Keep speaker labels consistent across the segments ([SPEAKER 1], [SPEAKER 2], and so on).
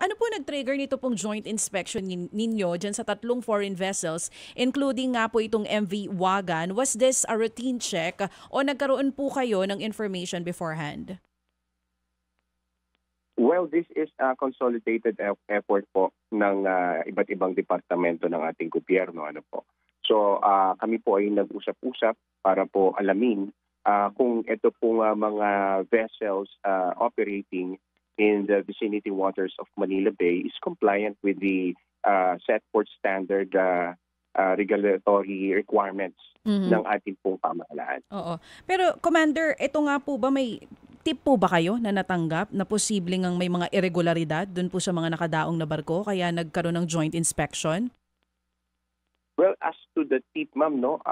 [SPEAKER 1] Ano po nag-trigger nito pong joint inspection ninyo dyan sa tatlong foreign vessels, including nga po itong MV Wagan? Was this a routine check o nagkaroon po kayo ng information beforehand?
[SPEAKER 2] Well, this is a consolidated effort po ng iba't ibang departamento ng ating gobyerno. Ano po. So kami po ay nag-usap-usap para po alamin kung ito pong mga vessels operating in the vicinity waters of Manila Bay is compliant with the set forth standard regulatory requirements ng ating pong pamahalaan.
[SPEAKER 1] Oo. Pero Commander, ito nga po ba may tip po ba kayo na natanggap na posibleng ang may mga irregularidad dun po sa mga nakadaong na barko kaya nagkaroon ng joint inspection?
[SPEAKER 2] Well, as to the tip, ma'am, no,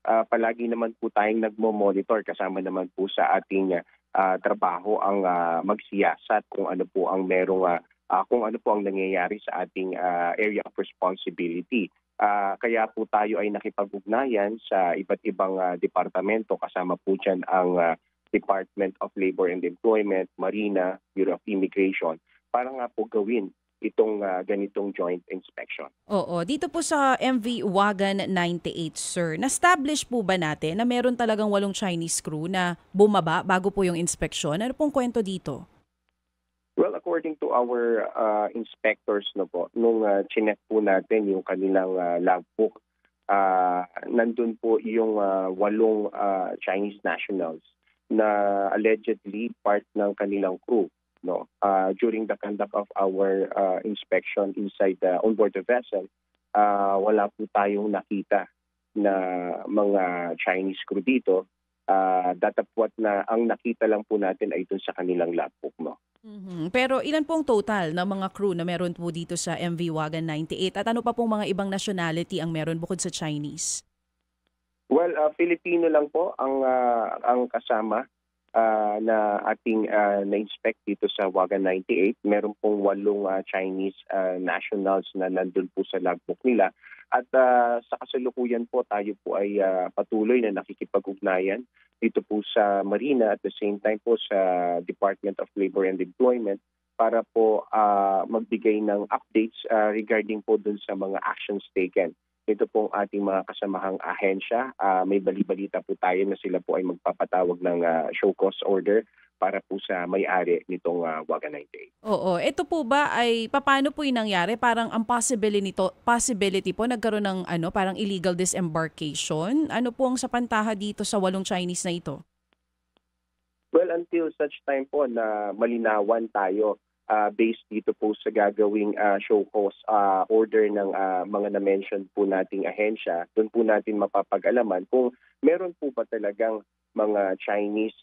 [SPEAKER 2] palagi naman po tayong nagmo-monitor kasama naman po sa ating trabaho ang magsiyasat kung ano po ang kung ano po ang nangyayari sa ating area of responsibility. Kaya po tayo ay nakipag-ugnayan sa iba't ibang departamento kasama po dyan ang Department of Labor and Employment, Marina, Bureau of Immigration para nga po gawin itong ganitong joint inspection.
[SPEAKER 1] Oo. Dito po sa MV Wagan 98, sir, na-establish po ba natin na meron talagang 8 Chinese crew na bumaba bago po yung inspeksyon? Ano pong kwento dito?
[SPEAKER 2] Well, according to our inspectors, no po, nung chinek po natin yung kanilang logbook, nandun po yung 8 Chinese nationals na allegedly part ng kanilang crew, no. During the conduct of our inspection inside onboard the vessel, wala po tayong nakita na mga Chinese crew dito. Datapwat na ang nakita lang po natin ay dun sa kanilang logbook, no.
[SPEAKER 1] Pero ilan pong total na mga crew na meron po dito sa MV Wagan 98 at ano pa pong mga ibang nationality ang meron bukod sa Chinese?
[SPEAKER 2] Well, Filipino lang po ang kasama na ating na-inspect dito sa Wagan 98. Meron pong 8 Chinese nationals na nandun po sa logbook nila. At sa kasalukuyan po tayo po ay patuloy na nakikipag-ugnayan dito po sa Marina at the same time po sa Department of Labor and Employment para po magbigay ng updates regarding po dun sa mga actions taken. Ito pong ating mga kasamahang ahensya. May bali-balita po tayo na sila po ay magpapatawag ng show cause order para po sa may-ari nitong Wagan 98.
[SPEAKER 1] Oo. Ito po ba ay paano po yung nangyari? Parang ang possibility po nagkaroon ng parang illegal disembarkation. Ano po ang sapantaha dito sa 8 Chinese na ito?
[SPEAKER 2] Well, until such time po na malinawan tayo based dito po sa gagawing show cause order ng mga na-mention po nating ahensya, doon po natin mapapag-alaman kung meron po ba talagang mga Chinese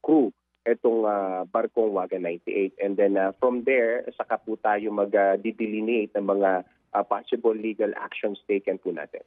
[SPEAKER 2] crew itong barkong Wagan 98. And then from there, saka po tayo mag-delineate ng mga possible legal actions taken po natin.